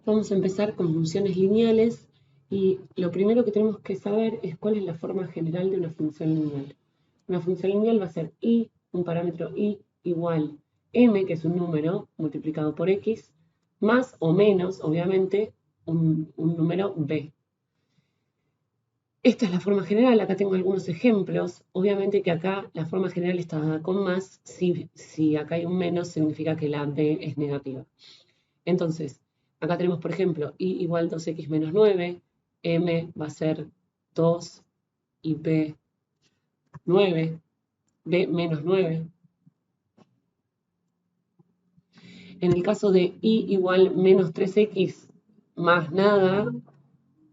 Vamos a empezar con funciones lineales y lo primero que tenemos que saber es cuál es la forma general de una función lineal. Una función lineal va a ser y, un parámetro y, igual m, que es un número, multiplicado por x, más o menos, obviamente, un número b. Esta es la forma general, acá tengo algunos ejemplos. Obviamente que acá la forma general está dada con más, si acá hay un menos significa que la b es negativa. Entonces, acá tenemos, por ejemplo, y igual 2x menos 9, m va a ser 2 y b 9, b menos 9. En el caso de y igual menos 3x más nada,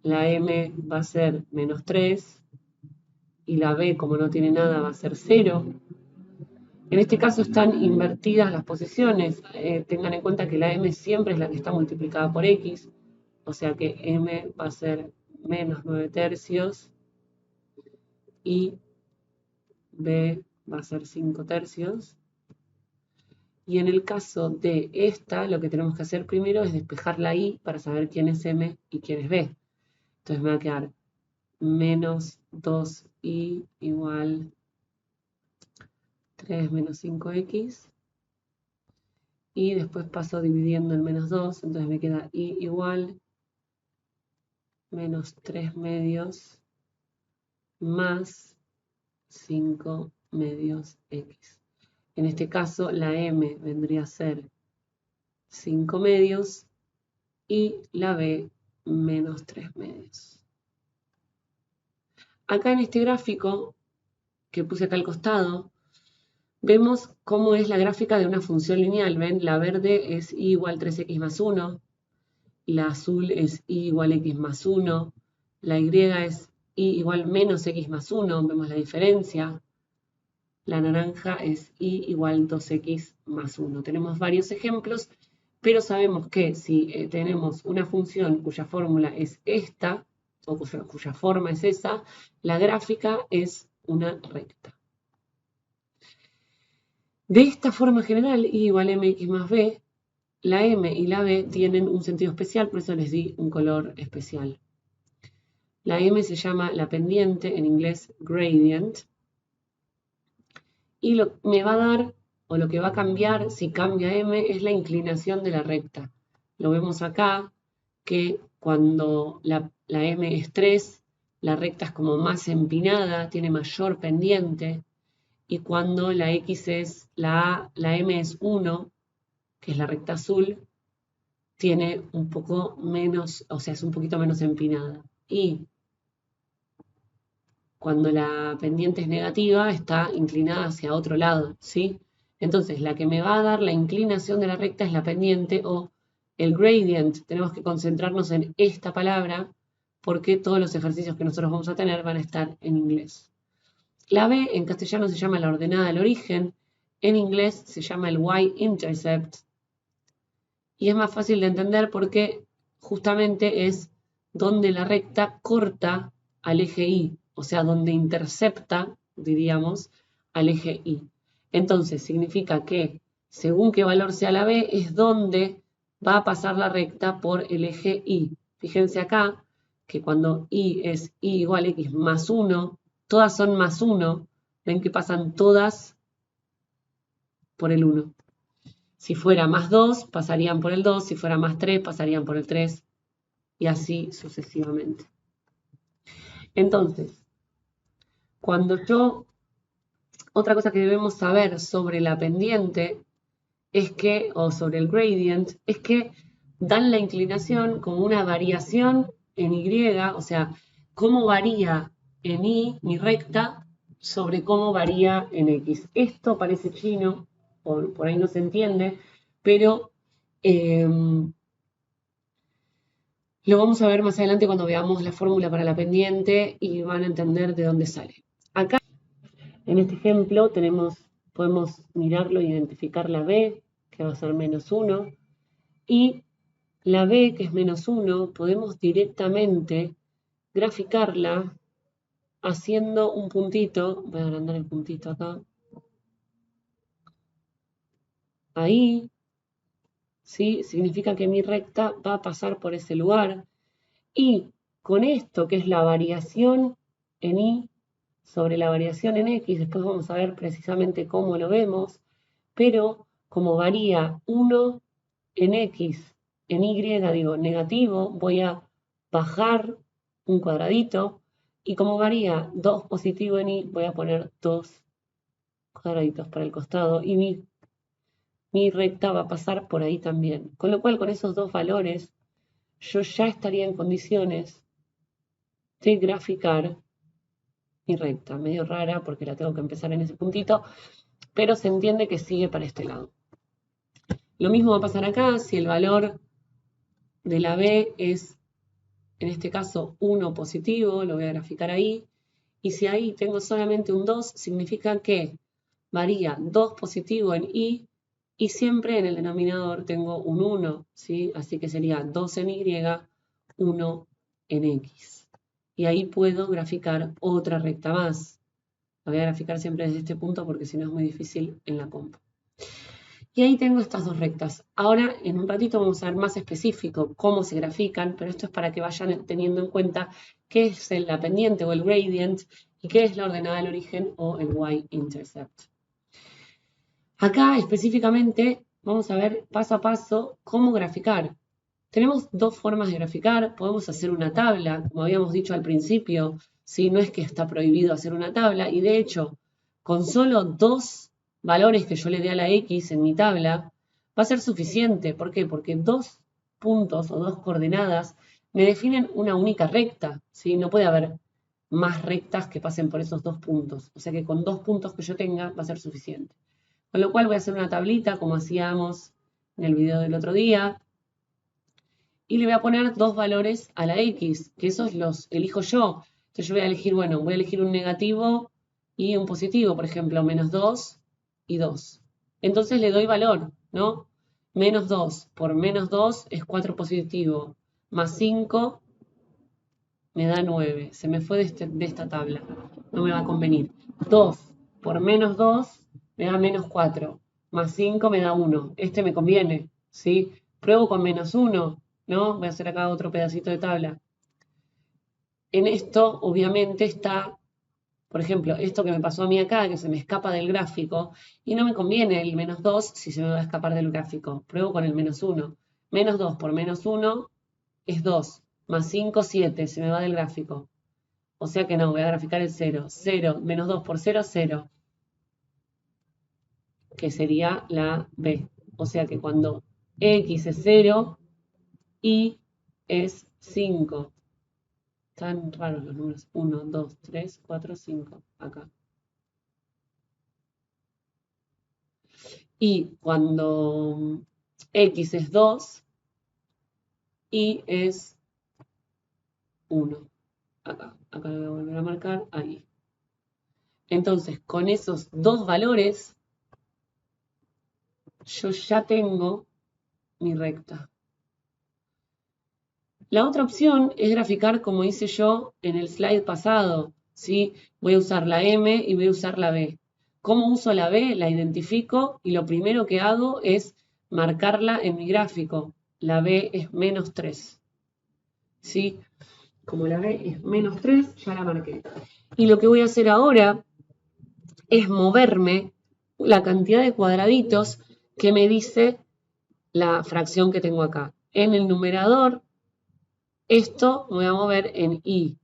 la m va a ser menos 3 y la b, como no tiene nada, va a ser 0. En este caso están invertidas las posiciones. Tengan en cuenta que la m siempre es la que está multiplicada por x, o sea que m va a ser menos 9 tercios y b va a ser 5 tercios. Y en el caso de esta, lo que tenemos que hacer primero es despejar la i para saber quién es m y quién es b. Entonces me va a quedar menos 2i igual 3 menos 5x. Y después paso dividiendo en menos 2, entonces me queda i igual menos 3 medios más 5 medios x. En este caso la m vendría a ser 5 medios y la b menos 3 medios. Acá en este gráfico que puse acá al costado, vemos cómo es la gráfica de una función lineal. ¿Ven? La verde es y igual 3x más 1, la azul es y igual x más 1, la y es y igual menos x más 1, vemos la diferencia. La naranja es y igual 2x más 1. Tenemos varios ejemplos, pero sabemos que si tenemos una función cuya fórmula es esta, o cuya forma es esa, la gráfica es una recta. De esta forma general, y igual mx más b, la m y la b tienen un sentido especial, por eso les di un color especial. La m se llama la pendiente, en inglés gradient, y me va a dar, o lo que va a cambiar si cambia m, es la inclinación de la recta. Lo vemos acá, que cuando la m es 3, la recta es como más empinada, tiene mayor pendiente, y cuando la x es la m es 1, que es la recta azul, tiene un poco menos, o sea, es un poquito menos empinada. Y cuando la pendiente es negativa, está inclinada hacia otro lado, ¿sí? Entonces, la que me va a dar la inclinación de la recta es la pendiente o el gradient. Tenemos que concentrarnos en esta palabra porque todos los ejercicios que nosotros vamos a tener van a estar en inglés. La B en castellano se llama la ordenada del origen, en inglés se llama el y-intercept, y es más fácil de entender porque justamente es donde la recta corta al eje Y, o sea, donde intercepta, diríamos, al eje Y. Entonces, significa que según qué valor sea la B, es donde va a pasar la recta por el eje Y. Fíjense acá que cuando Y es Y igual a X más 1, todas son más 1, ven que pasan todas por el 1. Si fuera más 2, pasarían por el 2, si fuera más 3, pasarían por el 3, y así sucesivamente. Entonces, otra cosa que debemos saber sobre la pendiente es que, o sobre el gradient, es que dan la inclinación como una variación en Y, o sea, cómo varía en Y, mi recta, sobre cómo varía en X. Esto parece chino, por ahí no se entiende, pero lo vamos a ver más adelante cuando veamos la fórmula para la pendiente y van a entender de dónde sale. Acá, en este ejemplo, podemos mirarlo e identificar la B, que va a ser menos 1, y la B, que es menos 1, podemos directamente graficarla haciendo un puntito. Voy a agrandar el puntito acá. Ahí, ¿sí? Significa que mi recta va a pasar por ese lugar. Y con esto, que es la variación en Y sobre la variación en X, después vamos a ver precisamente cómo lo vemos, pero como varía 1 en X, en Y, digo, negativo, voy a bajar un cuadradito, y como varía 2 positivo en Y, voy a poner 2 cuadraditos para el costado, y mi recta va a pasar por ahí también. Con lo cual, con esos dos valores, yo ya estaría en condiciones de graficar mi recta. Medio rara porque la tengo que empezar en ese puntito, pero se entiende que sigue para este lado. Lo mismo va a pasar acá si el valor de la B es, en este caso, 1 positivo, lo voy a graficar ahí. Y si ahí tengo solamente un 2, significa que varía 2 positivo en Y y siempre en el denominador tengo un 1, ¿sí? Así que sería 2 en Y, 1 en X. Y ahí puedo graficar otra recta más. La voy a graficar siempre desde este punto porque si no es muy difícil en la compu. Y ahí tengo estas dos rectas. Ahora, en un ratito vamos a ver más específico cómo se grafican, pero esto es para que vayan teniendo en cuenta qué es la pendiente o el gradient y qué es la ordenada del origen o el y-intercept. Acá específicamente vamos a ver paso a paso cómo graficar. Tenemos dos formas de graficar. Podemos hacer una tabla, como habíamos dicho al principio. ¿Sí? No es que está prohibido hacer una tabla, y de hecho, con solo dos valores que yo le dé a la X en mi tabla, va a ser suficiente. ¿Por qué? Porque dos puntos o dos coordenadas me definen una única recta, ¿sí? No puede haber más rectas que pasen por esos dos puntos. O sea que con dos puntos que yo tenga va a ser suficiente. Con lo cual voy a hacer una tablita como hacíamos en el video del otro día. Y le voy a poner dos valores a la X, que esos los elijo yo. Entonces yo voy a elegir, bueno, voy a elegir un negativo y un positivo, por ejemplo, menos 2 y 2. Entonces le doy valor, ¿no? Menos 2 por menos 2 es 4 positivo, más 5 me da 9. Se me fue de esta tabla, no me va a convenir. 2 por menos 2 me da menos 4, más 5 me da 1. Este me conviene, ¿sí? Pruebo con menos 1. ¿No? Voy a hacer acá otro pedacito de tabla. En esto, obviamente, está, por ejemplo, esto que me pasó a mí acá, que se me escapa del gráfico, y no me conviene el menos 2 si se me va a escapar del gráfico. Pruebo con el menos 1. Menos 2 por menos 1 es 2, más 5, 7, se me va del gráfico. O sea que no, voy a graficar el 0. 0, menos 2 por 0, 0. Que sería la B. O sea que cuando X es 0, Y es 5. Están raros los números. 1, 2, 3, 4, 5. Acá. Y cuando X es 2, Y es 1. Acá. Acá lo voy a volver a marcar. Ahí. Entonces, con esos dos valores, yo ya tengo mi recta. La otra opción es graficar como hice yo en el slide pasado, ¿sí? Voy a usar la M y voy a usar la B. ¿Cómo uso la B? La identifico y lo primero que hago es marcarla en mi gráfico. La B es menos 3, ¿sí? Como la B es menos 3, ya la marqué. Y lo que voy a hacer ahora es moverme la cantidad de cuadraditos que me dice la fracción que tengo acá. En el numerador, esto me voy a mover en Y.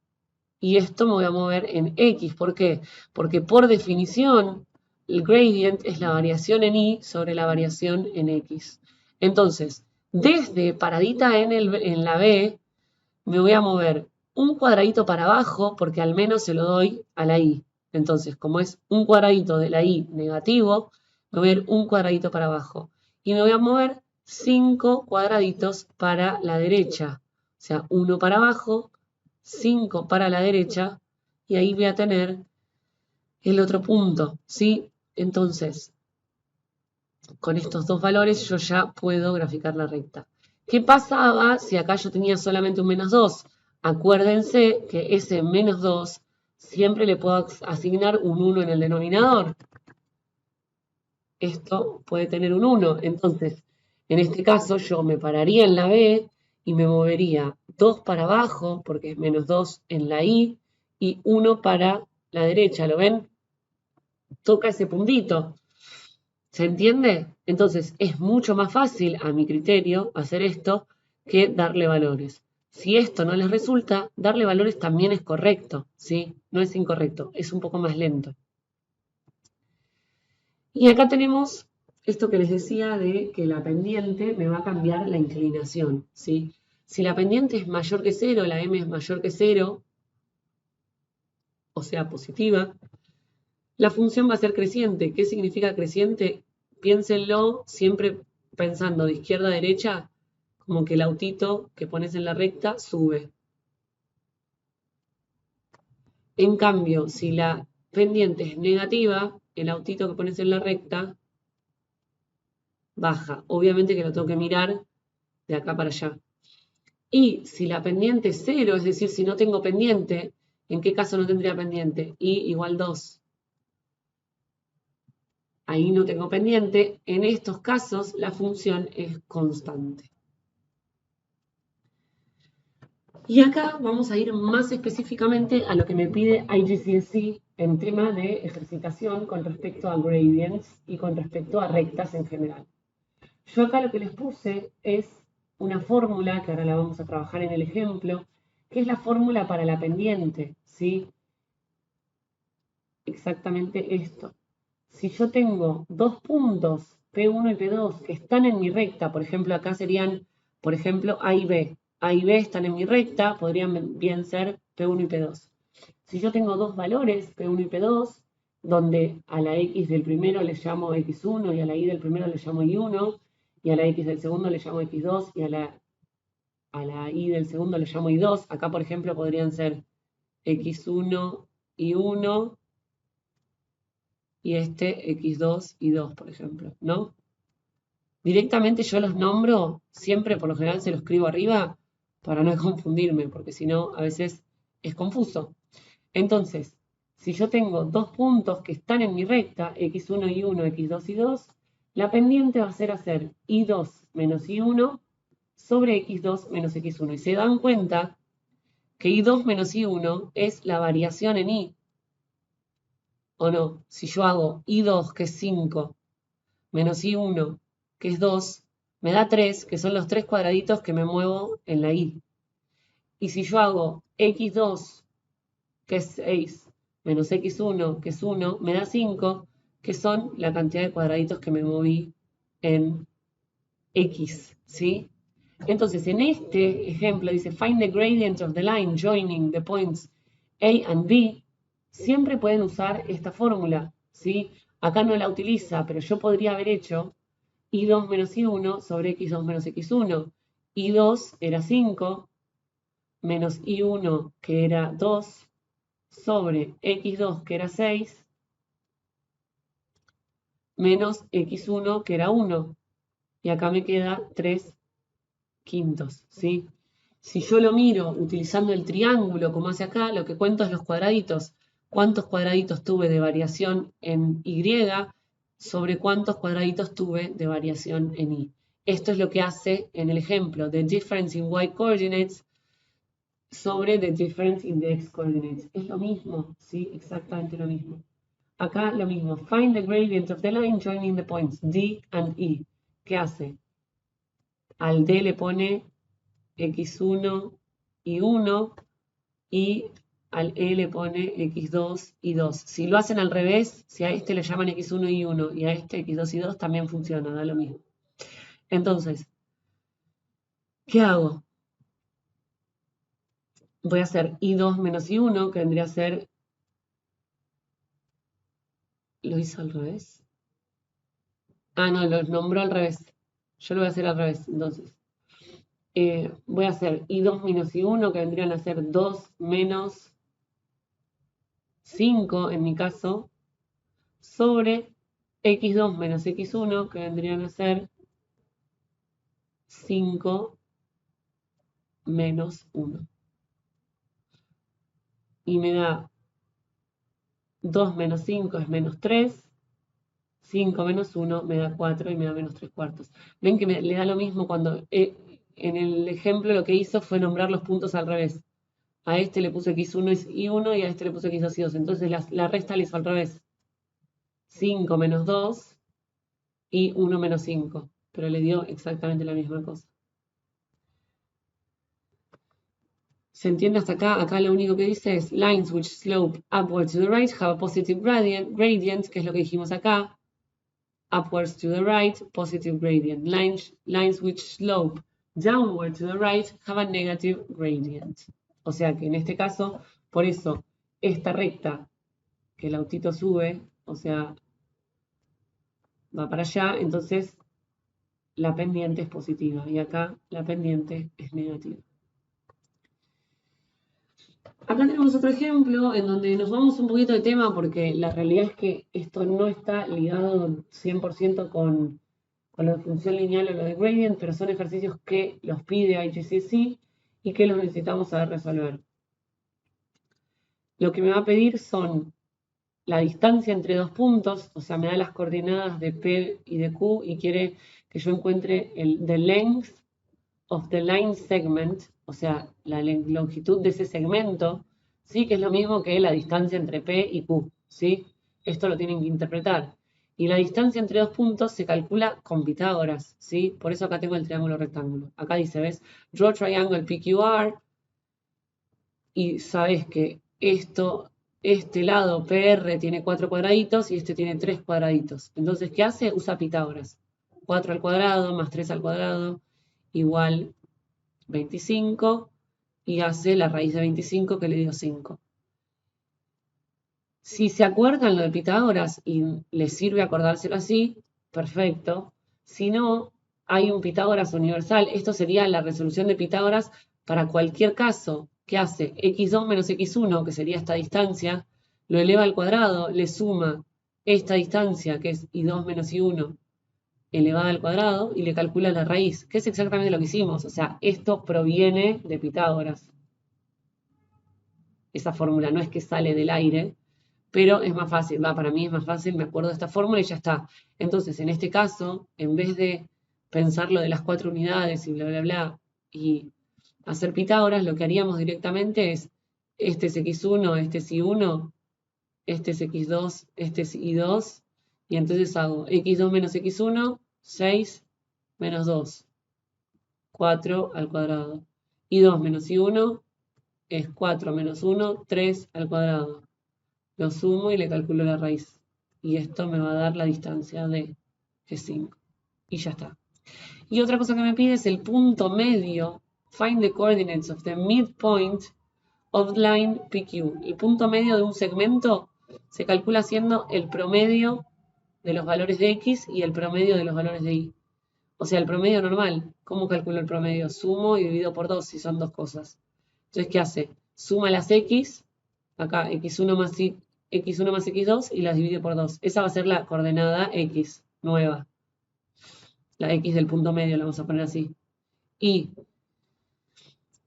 Y esto me voy a mover en X. ¿Por qué? Porque por definición, el gradient es la variación en Y sobre la variación en X. Entonces, desde paradita en la B, me voy a mover un cuadradito para abajo, porque al menos se lo doy a la Y. Entonces, como es un cuadradito de la Y negativo, me voy a ir un cuadradito para abajo. Y me voy a mover 5 cuadraditos para la derecha. O sea, uno para abajo, 5 para la derecha, y ahí voy a tener el otro punto, ¿sí? Entonces, con estos dos valores yo ya puedo graficar la recta. ¿Qué pasaba si acá yo tenía solamente un menos 2? Acuérdense que ese menos 2 siempre le puedo asignar un 1 en el denominador. Esto puede tener un 1. Entonces, En este caso yo me pararía en la B y me movería 2 para abajo, porque es menos 2 en la I, y 1 para la derecha, ¿lo ven? Toca ese puntito. ¿Se entiende? Entonces es mucho más fácil, a mi criterio, hacer esto que darle valores. Si esto no les resulta, darle valores también es correcto, ¿sí? No es incorrecto, es un poco más lento. Y acá tenemos esto que les decía de que la pendiente me va a cambiar la inclinación, ¿sí? Si la pendiente es mayor que 0, la m es mayor que 0, o sea, positiva, la función va a ser creciente. ¿Qué significa creciente? Piénsenlo siempre pensando de izquierda a derecha, como que el autito que pones en la recta sube. En cambio, si la pendiente es negativa, el autito que pones en la recta baja. Obviamente que lo tengo que mirar de acá para allá. Y si la pendiente es 0, es decir, si no tengo pendiente, ¿en qué caso no tendría pendiente? Y igual 2. Ahí no tengo pendiente. En estos casos, la función es constante. Y acá vamos a ir más específicamente a lo que me pide IGCSE en tema de ejercitación con respecto a gradients y con respecto a rectas en general. Yo acá lo que les puse es una fórmula, que ahora la vamos a trabajar en el ejemplo, que es la fórmula para la pendiente, ¿sí? Exactamente esto. Si yo tengo dos puntos, P1 y P2, que están en mi recta, por ejemplo, acá serían, por ejemplo, A y B. A y B están en mi recta, podrían bien ser P1 y P2. Si yo tengo dos valores, P1 y P2, donde a la X del primero le llamo X1 y a la Y del primero le llamo Y1, y a la X del segundo le llamo X2 y a la Y del segundo le llamo Y2, acá por ejemplo podrían ser X1 y 1 y este X2 y 2, por ejemplo, ¿no? Directamente yo los nombro, siempre por lo general se los escribo arriba para no confundirme, porque si no a veces es confuso. Entonces, si yo tengo dos puntos que están en mi recta, X1 y 1, X2 y 2, la pendiente va a ser hacer Y2 menos Y1 sobre X2 menos X1. Y se dan cuenta que Y2 menos Y1 es la variación en Y, ¿o no? Si yo hago Y2, que es 5, menos Y1, que es 2, me da 3, que son los tres cuadraditos que me muevo en la Y. Y si yo hago X2, que es 6, menos X1, que es 1, me da 5, que son la cantidad de cuadraditos que me moví en X, ¿sí? Entonces, en este ejemplo dice, find the gradient of the line joining the points A and B. Siempre pueden usar esta fórmula, ¿sí? Acá no la utiliza, pero yo podría haber hecho Y2 menos Y1 sobre X2 menos X1. Y2 era 5, menos Y1 que era 2, sobre X2 que era 6, menos X1 que era 1. Y acá me queda 3 quintos, ¿sí? Si yo lo miro utilizando el triángulo como hace acá, lo que cuento es los cuadraditos. ¿Cuántos cuadraditos tuve de variación en Y sobre cuántos cuadraditos tuve de variación en Y? Esto es lo que hace en el ejemplo, the difference in Y coordinates sobre the difference in the X coordinates. Es lo mismo, ¿sí? Exactamente lo mismo. Acá lo mismo. Find the gradient of the line joining the points D and E. ¿Qué hace? Al D le pone X1 y 1 y al E le pone X2 y 2. Si lo hacen al revés, si a este le llaman X1 y 1 y a este X2 y 2, también funciona, da lo mismo. Entonces, ¿qué hago? Voy a hacer I2 menos I1, que vendría a ser... ¿Lo hizo al revés? Ah, no, los nombró al revés. Yo lo voy a hacer al revés, entonces. Voy a hacer I2 menos I1, que vendrían a ser 2 menos 5 en mi caso, sobre X2 menos X1, que vendrían a ser 5 menos 1. Y me da 2 menos 5 es menos 3, 5 menos 1 me da 4 y me da menos 3 cuartos. Ven que le da lo mismo cuando en el ejemplo lo que hizo fue nombrar los puntos al revés. A este le puso x1 y 1 y a este le puso x2 y 2. Entonces la resta le hizo al revés. 5 menos 2 y 1 menos 5. Pero le dio exactamente la misma cosa. ¿Se entiende hasta acá? Acá lo único que dice es lines which slope upwards to the right have a positive gradient, que es lo que dijimos acá. Upwards to the right, positive gradient. Lines which slope downward to the right have a negative gradient. O sea que en este caso, por eso, esta recta que el autito sube, o sea, va para allá, entonces la pendiente es positiva y acá la pendiente es negativa. Acá tenemos otro ejemplo en donde nos vamos un poquito de tema porque la realidad es que esto no está ligado 100% con lo de función lineal o lo de gradient, pero son ejercicios que los pide IGCSE y que los necesitamos saber resolver. Lo que me va a pedir son la distancia entre dos puntos, o sea, me da las coordenadas de P y de Q y quiere que yo encuentre the length of the line segment, o sea, la longitud de ese segmento, ¿sí? Que es lo mismo que la distancia entre P y Q, ¿sí? Esto lo tienen que interpretar. Y la distancia entre dos puntos se calcula con Pitágoras, ¿sí? Por eso acá tengo el triángulo rectángulo. Acá dice, ¿ves? Draw triangle PQR y sabes que este lado PR tiene 4 cuadraditos y este tiene 3 cuadraditos. Entonces, ¿qué hace? Usa Pitágoras. 4 al cuadrado más 3 al cuadrado igual 25 y hace la raíz de 25 que le dio 5. Si se acuerdan lo de Pitágoras y les sirve acordárselo así, perfecto. Si no, hay un Pitágoras universal. Esto sería la resolución de Pitágoras para cualquier caso. ¿Qué hace? x2 menos x1, que sería esta distancia, lo eleva al cuadrado, le suma esta distancia, que es y2 menos y1, elevada al cuadrado, y le calcula la raíz, que es exactamente lo que hicimos. O sea, esto proviene de Pitágoras. Esa fórmula no es que sale del aire, pero es más fácil, para mí es más fácil, me acuerdo de esta fórmula y ya está. Entonces, en este caso, en vez de pensar lo de las 4 unidades y bla, bla, bla, y hacer Pitágoras, lo que haríamos directamente es, este es x1, este es y1, este es x2, este es y2, y entonces hago x2 menos x1, 6 menos 2, 4 al cuadrado. Y2 menos y1 es 4 menos 1, 3 al cuadrado. Lo sumo y le calculo la raíz. Y esto me va a dar la distancia de G5. Y ya está. Y otra cosa que me pide es el punto medio. Find the coordinates of the midpoint of line PQ. El punto medio de un segmento se calcula haciendo el promedio de los valores de X y el promedio de los valores de Y. O sea, el promedio normal. ¿Cómo calculo el promedio? Sumo y divido por 2 si son dos cosas. Entonces, ¿qué hace? Suma las X, acá x1 más x2 y las divide por 2. Esa va a ser la coordenada X nueva. La X del punto medio la vamos a poner así. Y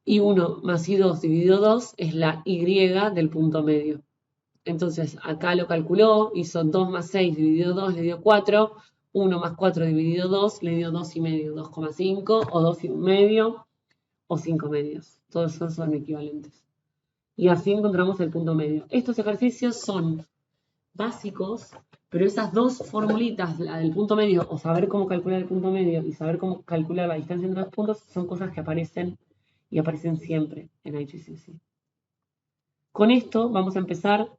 1 más y2 dividido 2 es la Y del punto medio. Entonces, acá lo calculó, hizo 2 más 6 dividido 2, le dio 4. 1 más 4 dividido 2, le dio 2,5, 2,5 o 2,5 o 5 medios. Todos esos son equivalentes. Y así encontramos el punto medio. Estos ejercicios son básicos, pero esas dos formulitas, la del punto medio o saber cómo calcular el punto medio y saber cómo calcular la distancia entre los puntos, son cosas que aparecen y aparecen siempre en IGCSE. Con esto vamos a empezar